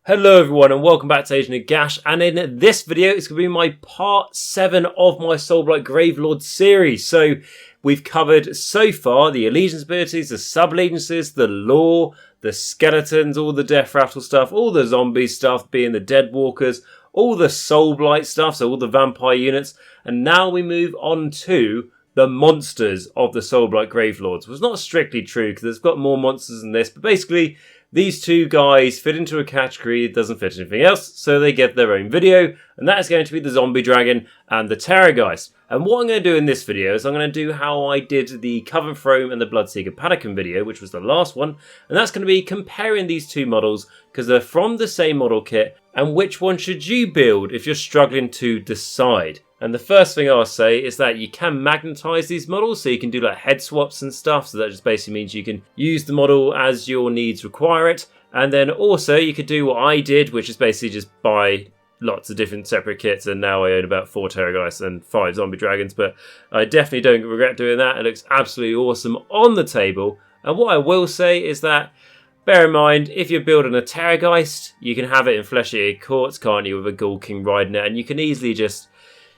Hello everyone and welcome back to Nagash, and in this video it's going to be my part 7 of my Soulblight Gravelords series. So we've covered so far the allegiance abilities, the sub-allegiances, the lore, the skeletons, all the death rattle stuff, all the zombie stuff being the dead walkers, all the Soulblight stuff, so all the vampire units, and now we move on to the monsters of the Soulblight Gravelords. Well, it's not strictly true because there's got more monsters than this, but basically these two guys fit into a category that doesn't fit anything else, so they get their own video, and that is going to be the Zombie Dragon and the Terrorgeist. And what I'm going to do in this video is I'm going to do how I did the Coven Throne and the Bloodseeker Panican video, which was the last one, and that's going to be comparing these two models because they're from the same model kit, and which one should you build if you're struggling to decide. And the first thing I'll say is that you can magnetize these models, so you can do like head swaps and stuff, so that just basically means you can use the model as your needs require it. And then also you could do what I did, which is basically just buy lots of different separate kits, and now I own about 4 Terrorgeists and 5 Zombie Dragons, but I definitely don't regret doing that. It looks absolutely awesome on the table. And what I will say is that, bear in mind, if you're building a Terrorgeist, you can have it in Flesh-Eater Courts, can't you, with a Ghoul King riding it, and you can easily just,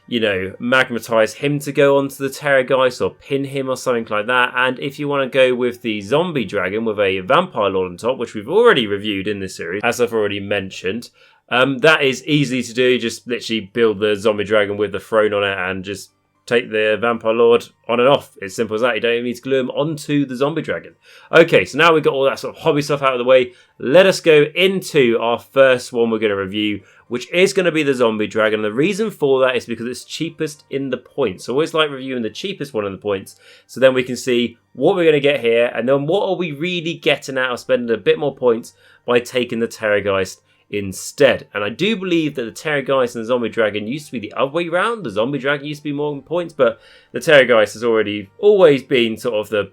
you know, magnetize him to go onto the Terrorgeist or pin him or something like that. And if you want to go with the Zombie Dragon with a Vampire Lord on top, which we've already reviewed in this series, as I've already mentioned, that is easy to do. Just literally build the Zombie Dragon with the throne on it and just take the Vampire Lord on and off. It's simple as that. You don't even need to glue him onto the Zombie Dragon. Okay, so now we've got all that sort of hobby stuff out of the way. Let us go into our first one we're going to review, which is going to be the Zombie Dragon. The reason for that is because it's cheapest in the points. So I always like reviewing the cheapest one in the points, so then we can see what we're going to get here, and then what are we really getting out of spending a bit more points by taking the Terrorgeist instead. And I do believe that the Terrorgeist and the Zombie Dragon used to be the other way round. The Zombie Dragon used to be more in points, but the Terrorgeist has always been sort of the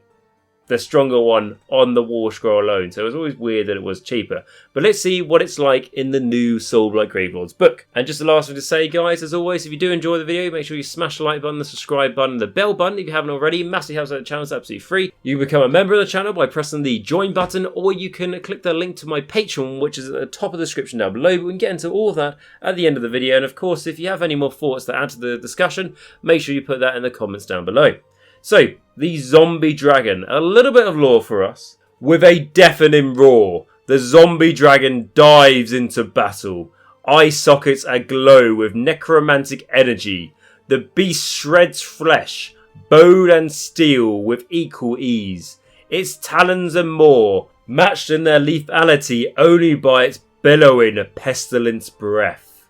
stronger one on the War Scroll alone, so it was always weird that it was cheaper. But let's see what it's like in the new Soulblight Gravelords book. And just the last thing to say, guys, as always, if you do enjoy the video, make sure you smash the like button, the subscribe button, the bell button if you haven't already. Massively helps out the channel. It's absolutely free. You can become a member of the channel by pressing the join button, or you can click the link to my Patreon, which is at the top of the description down below. But we can get into all of that at the end of the video. And of course, if you have any more thoughts to add to the discussion, make sure you put that in the comments down below. So, the Zombie Dragon, a little bit of lore for us. With a deafening roar, the Zombie Dragon dives into battle. Eye sockets aglow with necromantic energy. The beast shreds flesh, bone and steel with equal ease. Its talons are more, matched in their lethality only by its bellowing pestilence breath.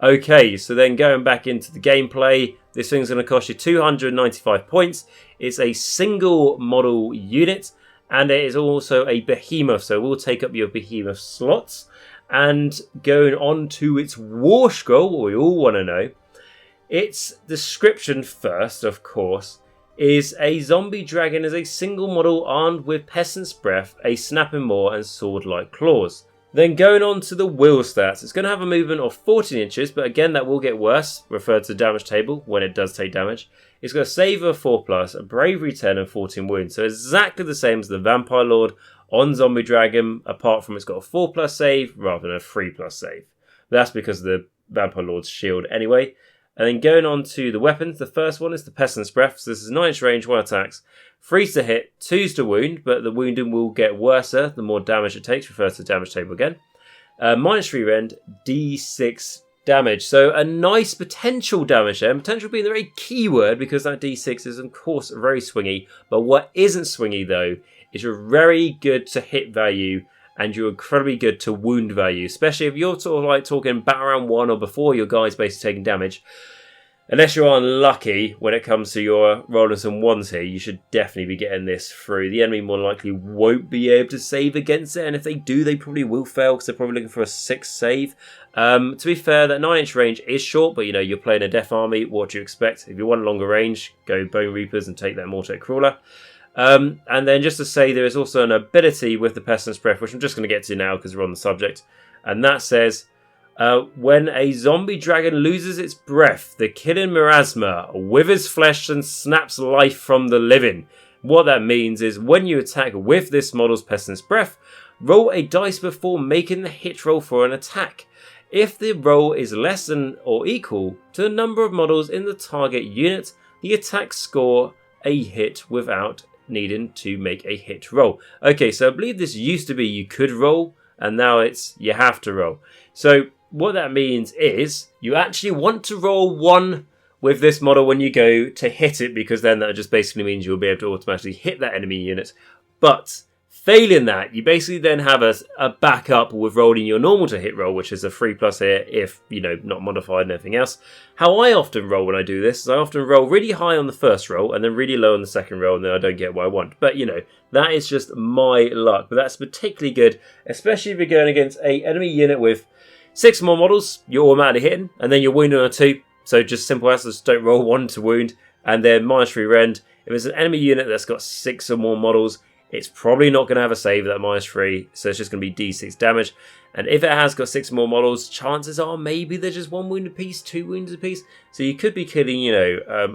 Okay, so then going back into the gameplay, this thing's going to cost you 295 points. It's a single model unit, and it is also a behemoth, so we'll take up your behemoth slots. And going on to its War Scroll, what we all want to know, its description first, of course, is a Zombie Dragon is a single model armed with Pestilence Breath, a Snapping Maw, and sword-like claws. Then going on to the will stats, it's going to have a movement of 14 inches, but again that will get worse, referred to the damage table when it does take damage. It's got a save of 4+, a bravery 10 and 14 wounds, so exactly the same as the Vampire Lord on Zombie Dragon, apart from it's got a 4+ save rather than a 3+ save. That's because of the Vampire Lord's shield anyway. And then going on to the weapons, the first one is the Pestilence Breath, so this is 9-inch range, 1 attacks, 3's to hit, 2's to wound, but the wounding will get worse the more damage it takes, refers to the damage table again. -3 rend, D6 damage, so a nice potential damage there, potential being the very key word because that D6 is of course very swingy, but what isn't swingy though is you're very good to hit value and you're incredibly good to wound value, especially if you're sort of like talking battle round 1 or before your guy's basically taking damage. Unless you're unlucky when it comes to your rolling some 1s here, you should definitely be getting this through. The enemy more likely won't be able to save against it, and if they do, they probably will fail because they're probably looking for a 6 save. To be fair, that 9-inch range is short, but you know, you're playing a Death Army, what do you expect? If you want a longer range, go Bone Reapers and take that Mortar Crawler. And then just to say, there is also an ability with the Pestilence Breath, which I'm just going to get to now because we're on the subject, and that says, when a Zombie Dragon loses its breath, the killing miasma withers flesh and snaps life from the living. What that means is when you attack with this model's Pestilence Breath, Roll a dice before making the hit roll for an attack. If the roll is less than or equal to the number of models in the target unit, the attacks score a hit without needing to make a hit roll. Okay, so I believe this used to be you could roll, and now it's you have to roll. So what that means is you actually want to roll 1 with this model when you go to hit it, because then that just basically means you'll be able to automatically hit that enemy unit. But failing that, you basically then have a backup with rolling your normal to hit roll, which is a 3+ here if, not modified and everything else. How I often roll when I do this is I often roll really high on the first roll and then really low on the second roll, and then I don't get what I want. But, that is just my luck. But that's particularly good, especially if you're going against a enemy unit with 6 more models, you're automatically hitting, and then you're wounded on a 2. So just simple as just don't roll 1 to wound, and then -3 rend. If it's an enemy unit that's got 6 or more models, it's probably not going to have a save at that -3, so it's just going to be d6 damage. And if it has got 6 more models, chances are maybe they're just 1 wound apiece, 2 wounds apiece. So you could be killing,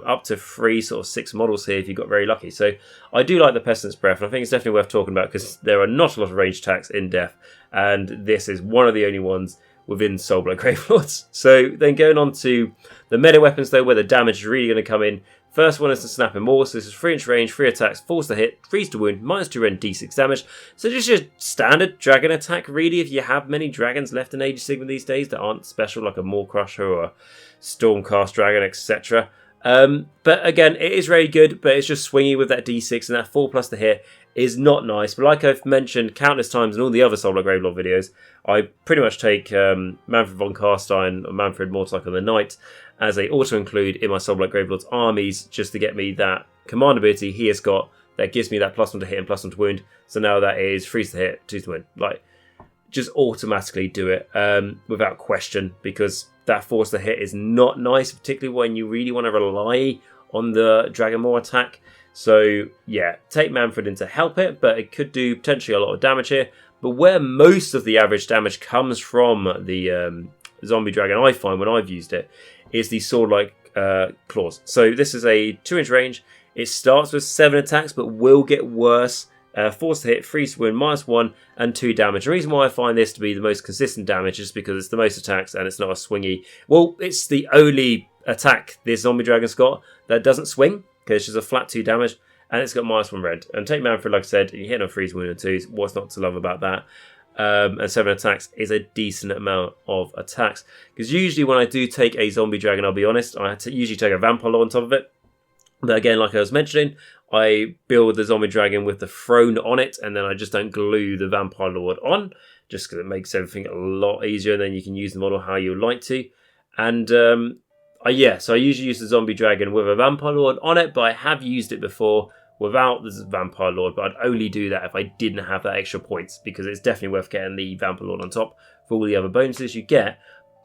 up to 3 sort of 6 models here if you got very lucky. So I do like the Pestilence Breath, and I think it's definitely worth talking about because there are not a lot of ranged attacks in Death, and this is one of the only ones within Soulblight Gravelords. So then going on to the meta weapons though, where the damage is really going to come in. First one is the Snapping Maw, so this is 3-inch range, 3 attacks, force to hit, freeze to wound, -2 rend, d6 damage. So just your standard dragon attack really, if you have many dragons left in Age of Sigmar these days that aren't special, like a Maw Crusher or a Stormcast Dragon, etc. But again, it is very good, but it's just swingy with that d6, and that 4+ to hit is not nice. But like I've mentioned countless times in all the other Soulblight Gravelord videos, I pretty much take Manfred von Carstein or Manfred Mortlock on the Knight as a auto-include in my Soulblight Gravelords armies just to get me that command ability he has got that gives me that +1 to hit and +1 to wound. So now that is freeze to hit, 2 to wound. Like, just automatically do it without question, because that force to hit is not nice, particularly when you really want to rely on the Dragon Maw attack. So yeah, take Manfred in to help it, but it could do potentially a lot of damage here. But where most of the average damage comes from the Zombie Dragon, I find when I've used it, is the sword-like claws. So this is a 2-inch range. It starts with 7 attacks, but will get worse. Force to hit, freeze to wound, -1 and 2 damage. The reason why I find this to be the most consistent damage is because it's the most attacks and it's not a swingy. Well, it's the only attack this Zombie Dragon's got that doesn't swing, because it's just a flat 2 damage, and it's got -1 rend. And take Manfred, like I said, you hit on freeze, wound, and 2. What's not to love about that? And 7 attacks is a decent amount of attacks. Because usually when I do take a Zombie Dragon, I'll be honest, I usually take a Vampire Lord on top of it. But again, like I was mentioning, I build the Zombie Dragon with the throne on it, and then I just don't glue the Vampire Lord on, just because it makes everything a lot easier, and then you can use the model how you like to. And so I usually use the Zombie Dragon with a Vampire Lord on it, but I have used it before without the Vampire Lord, but I'd only do that if I didn't have that extra points, because it's definitely worth getting the Vampire Lord on top for all the other bonuses you get.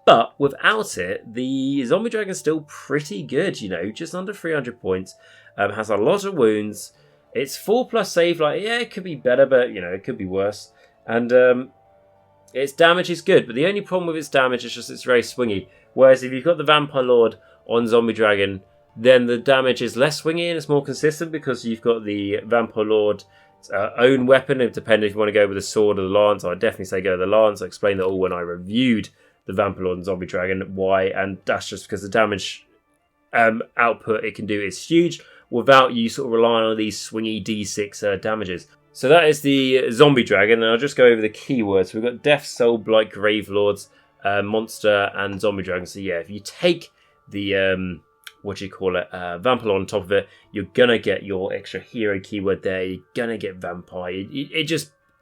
But without it, the Zombie Dragon's still pretty good, just under 300 points. Has a lot of wounds. It's 4+ save, it could be better, but, it could be worse. And its damage is good, but the only problem with its damage is just it's very swingy. Whereas if you've got the Vampire Lord on Zombie Dragon, then the damage is less swingy and it's more consistent because you've got the Vampire Lord's own weapon, depending if you want to go with the sword or the lance. I'd definitely say go with the lance. I explained that all when I reviewed the Vampire Lord and Zombie Dragon, why, and that's just because the damage output it can do is huge without you sort of relying on these swingy d6 damages. So that is the Zombie Dragon, and I'll just go over the keywords. We've got Death, Soulblight, Gravelords, Monster, and Zombie Dragon. So yeah, if you take the Vampire Lord on top of it, you're gonna get your extra hero keyword there. You're gonna get Vampire.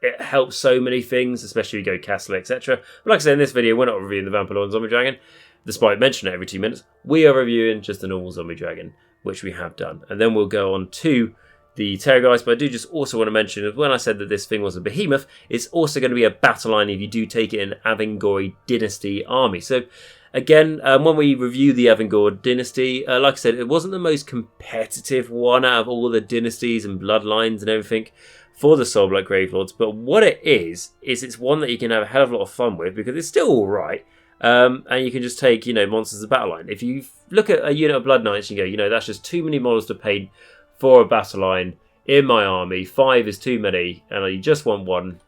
It helps so many things, especially if you go Castle, etc. But like I said, in this video, we're not reviewing the Vampire Lord and Zombie Dragon, despite mentioning it every 2 minutes. We are reviewing just the normal Zombie Dragon, which we have done. And then we'll go on to the Terrorgeist, but I do just also want to mention that when I said that this thing was a behemoth, it's also going to be a battle line if you do take it in Avangori Dynasty army. So again, when we review the Avangori Dynasty, like I said, it wasn't the most competitive one out of all the dynasties and bloodlines and everything for the Soulblight Gravelords, but what it is it's one that you can have a hell of a lot of fun with because it's still alright, and you can just take, monsters as a battle line. If you look at a unit of Blood Knights and you go, that's just too many models to pay for a battle line in my army, 5 is too many, and you just want one,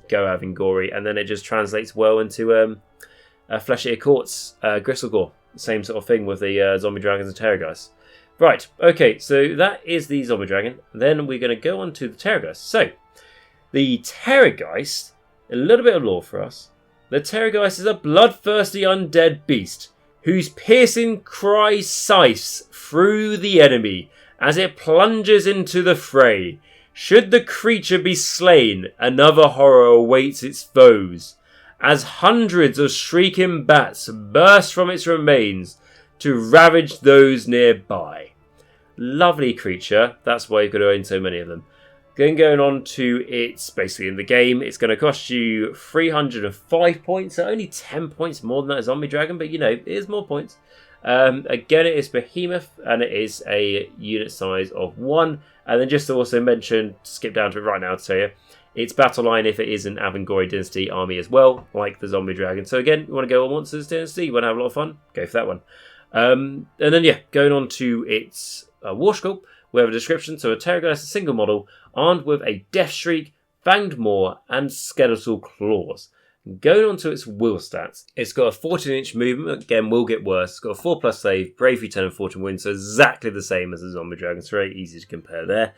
go Avangori, and then it just translates well into a Flesh-Eater Quartz Gristlegore. Same sort of thing with the Zombie Dragons and Terrorghiest. Right, okay, so that is the Zombie Dragon. Then we're going to go on to the Terrorgeist. So, the Terrorgeist, a little bit of lore for us. The Terrorgeist is a bloodthirsty undead beast whose piercing cry scythes through the enemy as it plunges into the fray. Should the creature be slain, another horror awaits its foes, as hundreds of shrieking bats burst from its remains to ravage those nearby. Lovely creature, that's why you've got to own so many of them. Then going on to it's basically in the game, it's going to cost you 305 points, so only 10 points more than that Zombie Dragon, but you know, it is more points. Again, it is Behemoth, and it is a unit size of 1. And then just to also mention, skip down to it right now to tell you, it's battle line if it is an Avangori Dynasty army as well, like the Zombie Dragon. So again, you want to go on Monsters Dynasty, you want to have a lot of fun, go for that one. And then yeah, going on to its War Sculpt, we have a description. So a Terrorgeist, a single model, armed with a Death Shriek, Fanged Maw, and Skeletal Claws. Going on to its will stats, it's got a 14-inch movement, again will get worse. It's got a 4+ save, bravery 10 and 14 wins, so exactly the same as the Zombie Dragon. It's very easy to compare there.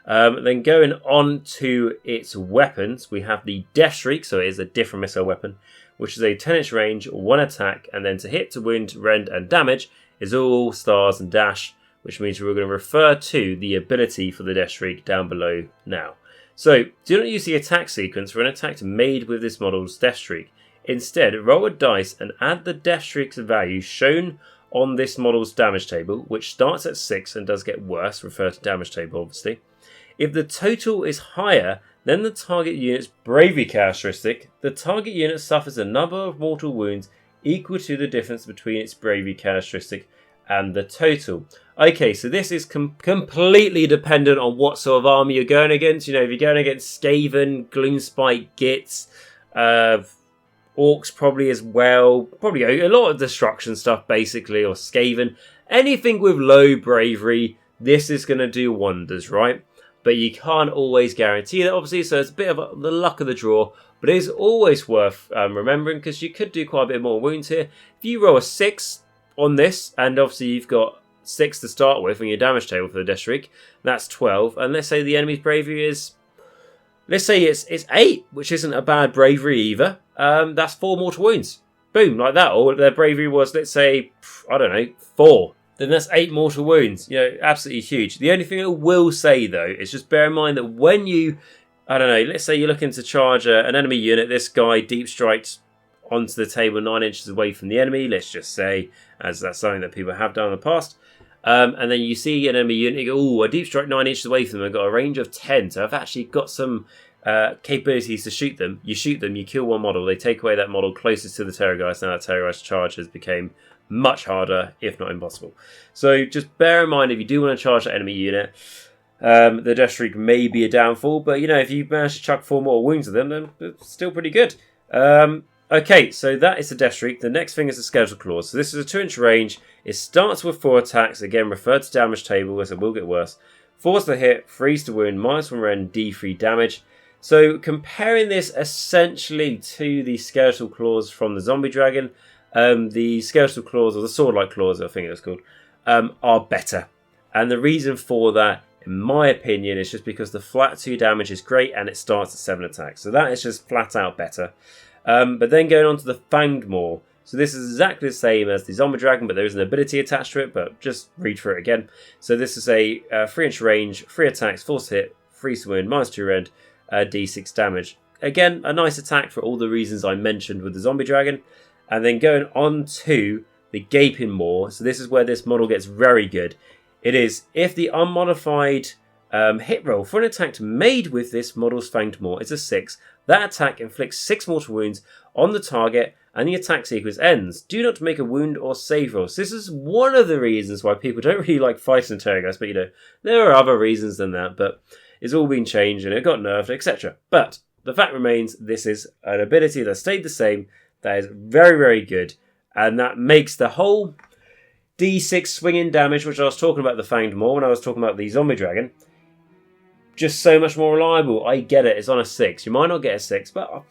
Then going on to its weapons, we have the Death Shriek, so it is a different missile weapon, which is a 10-inch range, 1 attack, and then to hit, to wound, rend, and damage is all stars and dash, which means we're going to refer to the ability for the Death Shriek down below now. So, do not use the attack sequence for an attack made with this model's Death Shriek. Instead, roll a dice and add the Death Shriek's value shown on this model's damage table, which starts at 6 and does get worse, refer to damage table obviously. If the total is higher than the target unit's bravery characteristic, the target unit suffers a number of mortal wounds equal to the difference between its bravery characteristic and the total. Okay, so this is completely dependent on what sort of army you're going against. You know, if you're going against Skaven, Gloomspite, Gits, Orcs probably as well. Probably a lot of destruction stuff basically, or Skaven. Anything with low bravery, this is going to do wonders, right? But you can't always guarantee that, obviously, so it's a bit of the luck of the draw. But it is always worth remembering, because you could do quite a bit more wounds here. If you roll a 6 on this, and obviously you've got 6 to start with on your damage table for the Death Shriek, that's 12. And let's say the enemy's bravery is, let's say it's 8, which isn't a bad bravery either. That's 4 mortal wounds. Boom, like that. Or their bravery was, let's say, I don't know, 4. Then that's 8 mortal wounds. You know, absolutely huge. The only thing I will say, though, is just bear in mind that when you, I don't know, let's say you're looking to charge an enemy unit, this guy deep strikes onto the table 9 inches away from the enemy, let's just say, as that's something that people have done in the past. And then you see an enemy unit, you go, ooh, a deep strike 9 inches away from them, I've got a range of 10, so I've actually got some capabilities to shoot them. You shoot them, you kill one model, they take away that model closest to the Terrorgeist, and that Terrorgeist charge has become much harder, if not impossible. So just bear in mind, if you do want to charge that enemy unit, the Death Shriek may be a downfall, but you know, if you manage to chuck 4 more wounds at them, then it's still pretty good. Okay, so that is the Death Shriek. The next thing is the Skeletal Claws. So this is a 2-inch range. It starts with 4 attacks. Again, refer to damage table, as it will get worse. 4's to hit, 3's to wound, -1 rend, D3 damage. So comparing this essentially to the Skeletal Claws from the Zombie Dragon, the Skeletal Claws, or the Sword-like Claws, I think it was called, are better. And the reason for that, in my opinion, is just because the flat 2 damage is great and it starts at 7 attacks. So that is just flat out better. But then going on to the Fanged Maw. So this is exactly the same as the Zombie Dragon, but there is an ability attached to it, but just read through it again. So this is a 3-inch range, 3 attacks, 4 to hit, 3 to wound, -2 rend, D6 damage. Again, a nice attack for all the reasons I mentioned with the Zombie Dragon. And then going on to the Gaping Maw. So this is where this model gets very good. It is, if the unmodified hit roll for an attack made with this model's Fanged Maw is a 6, that attack inflicts 6 mortal wounds on the target and the attack sequence ends. Do not make a wound or save roll. So this is one of the reasons why people don't really like fighting Terrorgeist, but you know, there are other reasons than that, but it's all been changed and it got nerfed, etc. But the fact remains, this is an ability that stayed the same, that is very, very good, and that makes the whole D6 swinging damage, which I was talking about the Fanged Maw when I was talking about the Zombie Dragon, just so much more reliable. I get it. It's on a 6. You might not get a 6, but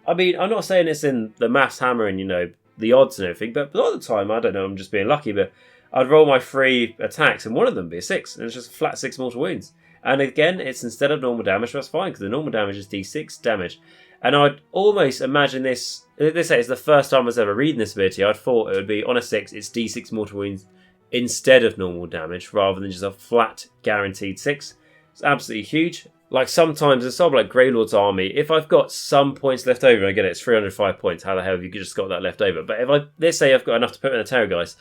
I mean, I'm not saying it's in the maths hammer and, you know, the odds and everything, but a lot of the time, I don't know, I'm just being lucky, but I'd roll my 3 attacks and one of them be a 6, and it's just a flat 6 mortal wounds. And again, it's instead of normal damage, that's fine, because the normal damage is d6 damage. And I'd almost imagine this is the first time I was ever reading this ability, I'd thought it would be on a 6, it's d6 mortal wounds instead of normal damage, rather than just a flat guaranteed 6. It's absolutely huge. Like sometimes in Soulblight Gravelords Army, if I've got some points left over, and I get it, it's 305 points, how the hell have you just got that left over? But if let's say I've got enough to put in a Terrorgeist,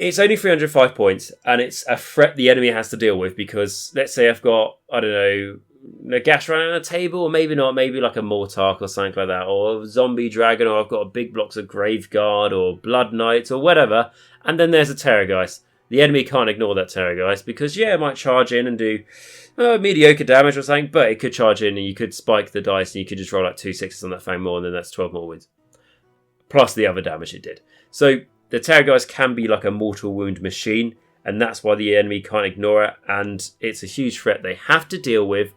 it's only 305 points, and it's a threat the enemy has to deal with, because let's say I've got, I don't know, Nagash running on a table, or maybe not, maybe like a Mortark or something like that, or Zombie Dragon, or I've got a big blocks of Graveguard, or Blood Knights, or whatever, and then there's a Terrorgeist. The enemy can't ignore that Terrorgeist, because yeah, it might charge in and do mediocre damage or something, but it could charge in and you could spike the dice and you could just roll like 2 6s on that thing more, and then that's 12 more wins. Plus the other damage it did. So the Terrorgeist can be like a mortal wound machine, and that's why the enemy can't ignore it, and it's a huge threat they have to deal with,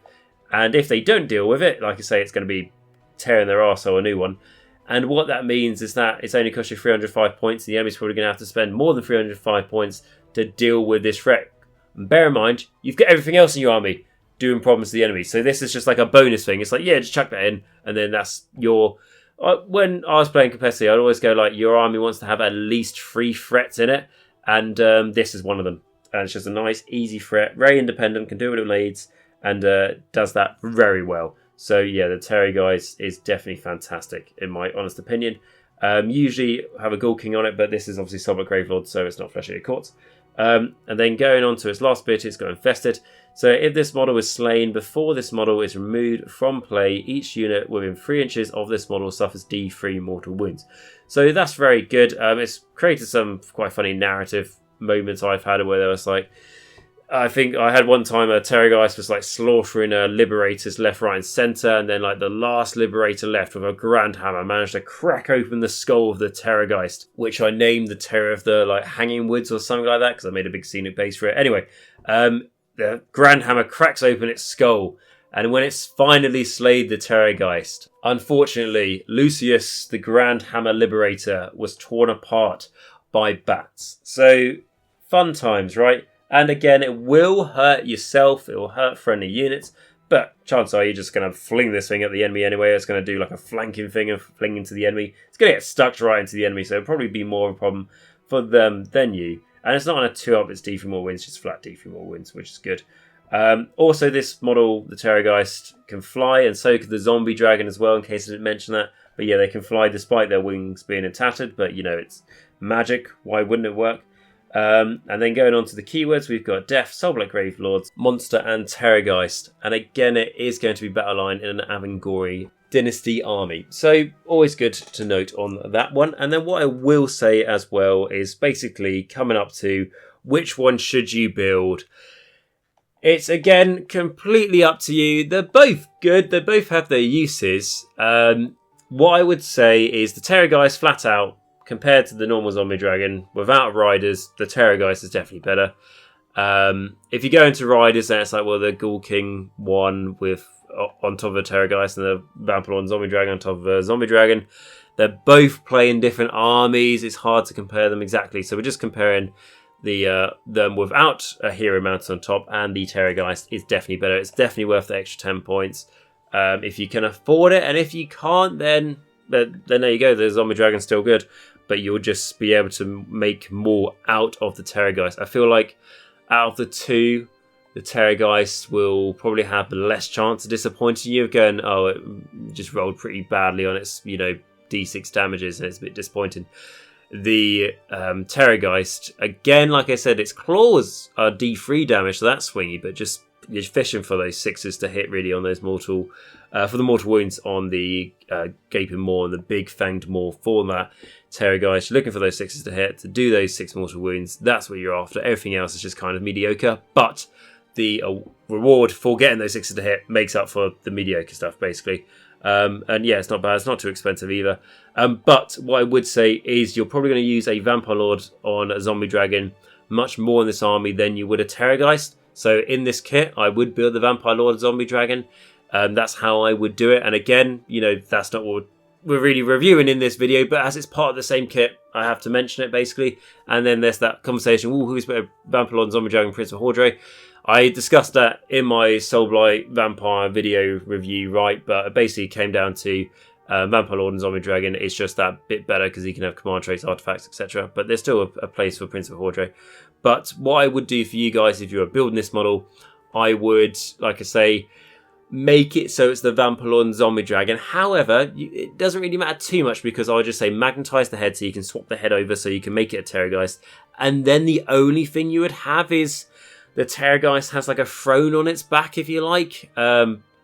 and if they don't deal with it, like I say, it's going to be tearing their arsehole a new one. And what that means is that it's only cost you 305 points, and the enemy's probably going to have to spend more than 305 points to deal with this threat. And bear in mind, you've got everything else in your army doing problems to the enemy. So this is just like a bonus thing. It's like, yeah, just chuck that in, and then that's your... When I was playing competitive, I'd always go like, your army wants to have at least 3 threats in it, and this is one of them. And it's just a nice, easy threat, very independent, can do what it needs, and does that very well. So yeah, the Terrorgeist is definitely fantastic, in my honest opinion. Usually have a Ghoul King on it, but this is obviously Soulblight Gravelords, so it's not Flesh-Eater Courts. And then going on to its last bit, it's got Infested. So if this model is slain before this model is removed from play, each unit within 3 inches of this model suffers D3 mortal wounds. So that's very good. It's created some quite funny narrative moments I've had where there was like, I think I had one time a Terrorgeist was like slaughtering Liberators left, right and centre, and then like the last Liberator left with a Grand Hammer managed to crack open the skull of the Terrorgeist, which I named the Terror of the like Hanging Woods or something like that because I made a big scenic base for it. Anyway, the Grand Hammer cracks open its skull, and when it's finally slayed the Terrorgeist, unfortunately, Lucius, the Grand Hammer Liberator, was torn apart by bats. So, fun times, right? And again, it will hurt yourself, it will hurt friendly units, but chances are you're just going to fling this thing at the enemy anyway. It's going to do like a flanking thing and fling into the enemy. It's going to get stuck right into the enemy, so it'll probably be more of a problem for them than you. And it's not on a 2-up, it's D3 more wins, just flat D3 more wins, which is good. Also, this model, the Terrorgeist, can fly, and so can the Zombie Dragon as well, in case I didn't mention that. But yeah, they can fly despite their wings being tattered, but you know, it's magic. Why wouldn't it work? And then going on to the keywords, we've got Death, Soulblight Gravelords, Monster, and Terrorgeist. And again, it is going to be battle line in an Avangori Dynasty army. So, always good to note on that one. And then what I will say as well is basically coming up to which one should you build. It's, again, completely up to you. They're both good. They both have their uses. What I would say is the Terrorgeist, flat out, compared to the normal Zombie Dragon, without riders, the Terrorgeist is definitely better. If you go into riders, then it's like, well, the Ghoul King one with on top of a Terrorgeist and the Vampalon Zombie Dragon on top of a Zombie Dragon. They're both playing different armies. It's hard to compare them exactly. So we're just comparing them without a hero mounted on top, and the Terrorgeist is definitely better. It's definitely worth the extra 10 points if you can afford it. And if you can't, then there you go. The Zombie Dragon's still good, but you'll just be able to make more out of the Terrorgeist. I feel like out of the two, the Terrorgeist will probably have the less chance of disappointing you, of going, oh, it just rolled pretty badly on its, D6 damages, and it's a bit disappointing. The Terrorgeist, again, like I said, its claws are D3 damage, so that's swingy, but just you're fishing for those 6s to hit really on those mortal, for the mortal wounds on the Gaping Maw and the Big Fanged Maw for that Terrorgeist. You're looking for those 6s to hit, to do those 6 mortal wounds. That's what you're after. Everything else is just kind of mediocre, but the reward for getting those 6s to hit makes up for the mediocre stuff, basically. And yeah, it's not bad. It's not too expensive either. But what I would say is you're probably going to use a Vampire Lord on a Zombie Dragon much more in this army than you would a Terrorgeist. So in this kit, I would build the Vampire Lord Zombie Dragon. That's how I would do it. And again, you know, that's not what we're really reviewing in this video, but as it's part of the same kit, I have to mention it basically. And then there's that conversation, who's better, Vampire Lord, Zombie Dragon, Prince of Hordre? I discussed that in my Soulblight Vampire video review, right? But it basically came down to Vampire Lord and Zombie Dragon. It's just that bit better because he can have command traits, artifacts, etc. But there's still a place for Prince of Hordre. But what I would do for you guys if you were building this model, I would, like I say, make it so it's the Vampire Lord and Zombie Dragon. However, it doesn't really matter too much because I would just say magnetize the head so you can swap the head over so you can make it a Terrorgeist. And then the only thing you would have is the Terrorgeist has like a throne on its back, if you like.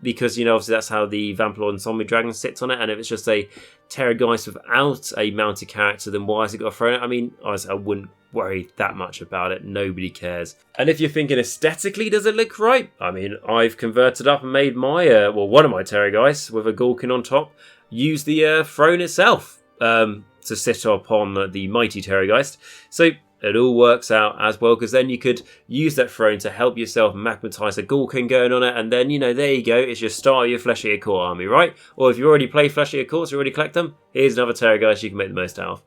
Because, you know, obviously that's how the Vampire Lord and Zombie Dragon sits on it. And if it's just a Terrorgeist without a mounted character, then why has it got a throne? I mean, honestly, I wouldn't worry that much about it. Nobody cares. And if you're thinking aesthetically, does it look right? I mean, I've converted up and made my, one of my Terrorgeists with a Gulkin on top, use the throne itself to sit upon the mighty Terrorgeist. So it all works out as well, because then you could use that throne to help yourself magnetize a Gulkin going on it, and then, you know, there you go, it's your start of your Flesh Eater Core army, right? Or if you already play Flesh Eater Cores, you already collect them, here's another Terrorgeist you can make the most out of.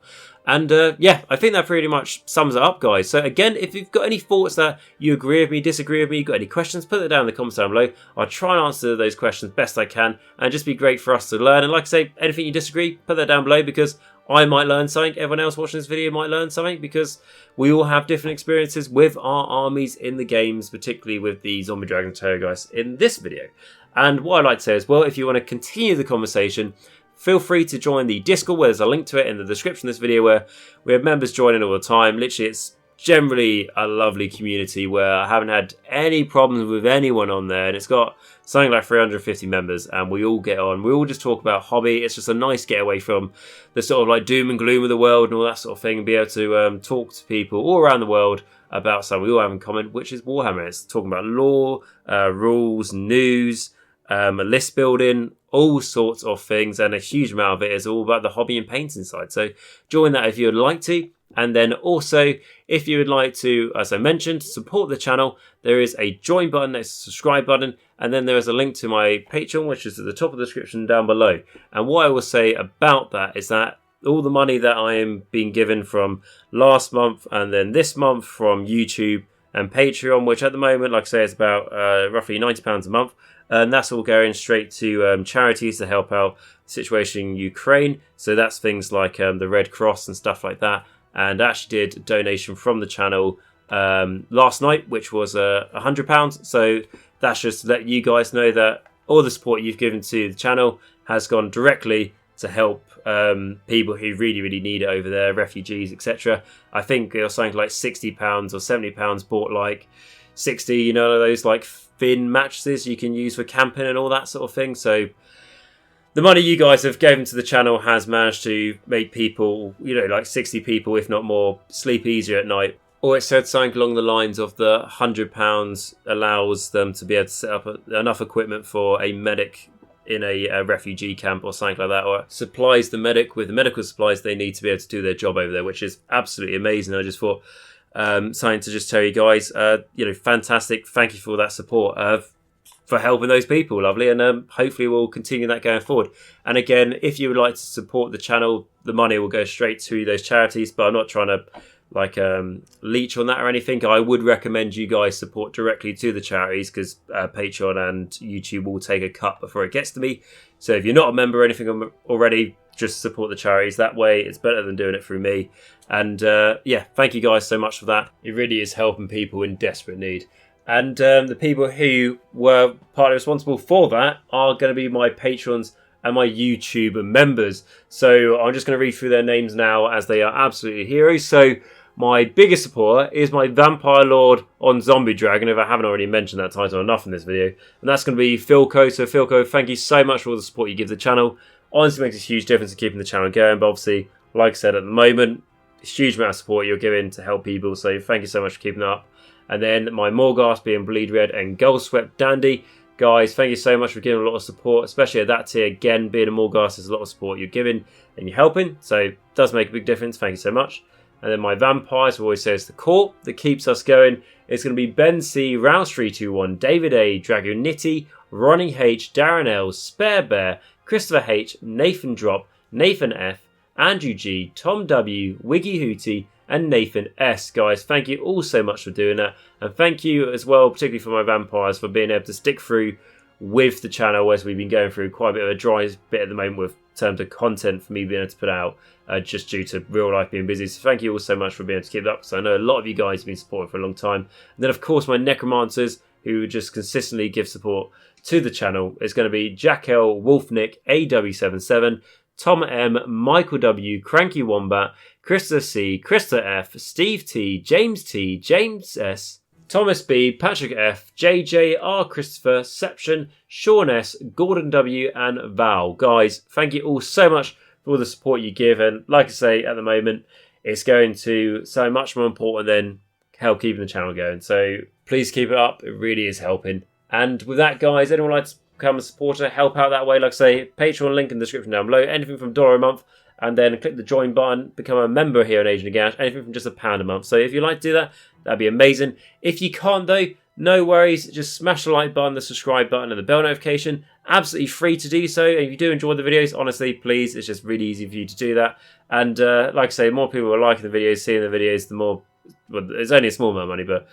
And yeah, I think that pretty much sums it up, guys. So again, if you've got any thoughts that you agree with me, disagree with me, you've got any questions, put it down in the comments down below. I'll try and answer those questions best I can, and just be great for us to learn. And like I say, anything you disagree, put that down below, because I might learn something, everyone else watching this video might learn something, because we all have different experiences with our armies in the games, particularly with the Zombie Dragon and Terrorgeist in this video. And what I'd like to say as well, if you want to continue the conversation, feel free to join the Discord, where there's a link to it in the description of this video, where we have members joining all the time. Literally, it's generally a lovely community where I haven't had any problems with anyone on there, and it's got something like 350 members, and we all get on. We all just talk about hobby. It's just a nice getaway from the sort of like doom and gloom of the world and all that sort of thing, and be able to talk to people all around the world about something we all have in common, which is Warhammer. It's talking about lore, rules, news, list building, all sorts of things, and a huge amount of it is all about the hobby and painting side. So join that if you would like to. And then also, if you would like to, as I mentioned, support the channel, there is a join button next to the subscribe button, and then there is a link to my Patreon, which is at the top of the description down below. And what I will say about that is that all the money that I am being given from last month and then this month from YouTube and Patreon, which at the moment, like I say, is about roughly £90 a month, and that's all going straight to charities to help out the situation in Ukraine. So that's things like the Red Cross and stuff like that. And I actually did a donation from the channel last night, which was £100. So that's just to let you guys know that all the support you've given to the channel has gone directly to help people who really need it over there, refugees, etc. I think it was something like £60 or £70 bought like 60, you know, those like thin mattresses you can use for camping and all that sort of thing. So the money you guys have given to the channel has managed to make people, you know, like 60 people, if not more, sleep easier at night. Or it said something along the lines of the £100 allows them to be able to set up enough equipment for a medic in a refugee camp or something like that, or supplies the medic with the medical supplies they need to be able to do their job over there, which is absolutely amazing. I just thought something to just tell you guys, you know, fantastic. Thank you for that support. For helping those people, lovely, and hopefully we'll continue that going forward. And again, if you would like to support the channel, the money will go straight to those charities, but I'm not trying to like leech on that or anything. I would recommend you guys support directly to the charities, because Patreon and YouTube will take a cut before it gets to me. So if you're not a member or anything already, just support the charities. That way it's better than doing it through me. And yeah, thank you guys so much for that. It really is helping people in desperate need. And the people who were partly responsible for that are going to be my patrons and my YouTube members. So I'm just going to read through their names now, as they are absolutely heroes. So my biggest supporter is my Vampire Lord on Zombie Dragon, if I haven't already mentioned that title enough in this video. And that's going to be Filq. So Filq, thank you so much for all the support you give the channel. Honestly makes a huge difference in keeping the channel going. But obviously, like I said, at the moment, a huge amount of support you're giving to help people. So thank you so much for keeping that up. And then my Morgasts being Bleed Red and Gullswept Dandy. Guys, thank you so much for giving a lot of support, especially at that tier. Again, being a Morgast, there's a lot of support you're giving and you're helping. So it does make a big difference. Thank you so much. And then my vampires, I always say it's the core that keeps us going. It's going to be Ben C, Rouse321, David A, Dragoonity, Ronni H, Darren L, SpareBear, Christopher H, Nathan Drop, Nathan F, Andrew G, Tom W, Wiggy Whooty, and Nathan S. Guys, thank you all so much for doing that. And thank you as well, particularly for my vampires, for being able to stick through with the channel as we've been going through quite a bit of a dry bit at the moment with terms of content for me being able to put out just due to real life being busy. So thank you all so much for being able to keep it up, because I know a lot of you guys have been supporting for a long time. And then of course my Necromancers, who just consistently give support to the channel, is going to be Jacq.l, WolfNick, AW77, Tom M, Michal W, Cranky Wombat, Krista C, Krista F, Steve T, James T, James S, Thomas B, Patrick F, JJ, R Christopher, Sception, Shaun S, Gordon W, and Val. Guys, thank you all so much for all the support you give. And like I say, at the moment, it's going to so much more important than help keeping the channel going. So please keep it up. It really is helping. And with that, guys, anyone like to become a supporter, help out that way, like I say, Patreon link in the description down below. Anything from $1 a month. And then click the join button, become a member here on Agent of Gash, anything from just £1 a month. So if you'd like to do that, that'd be amazing. If you can't though, no worries, just smash the like button, the subscribe button, and the bell notification. Absolutely free to do so. And if you do enjoy the videos, honestly, please, it's just really easy for you to do that. And like I say, the more people are liking the videos, seeing the videos, the more, well, it's only a small amount of money, but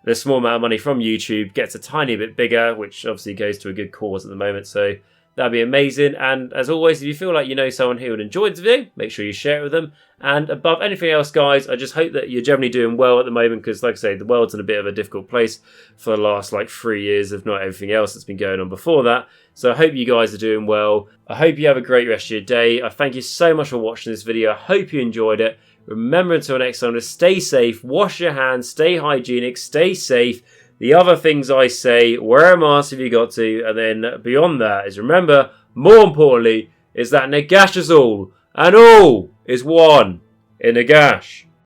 the small amount of money from YouTube gets a tiny bit bigger, which obviously goes to a good cause at the moment. So that'd be amazing. And as always, if you feel like you know someone who would enjoy this video, make sure you share it with them. And above anything else, guys, I just hope that you're generally doing well at the moment, because like I say, the world's in a bit of a difficult place for the last 3 years, if not everything else that's been going on before that. So I hope you guys are doing well. I hope you have a great rest of your day. I thank you so much for watching this video. I hope you enjoyed it. Remember, until next time, to stay safe, wash your hands, stay hygienic, stay safe. The other things I say, wear a mask if you got to, and then beyond that is, remember, more importantly, is that Nagash is all, and all is one in Nagash.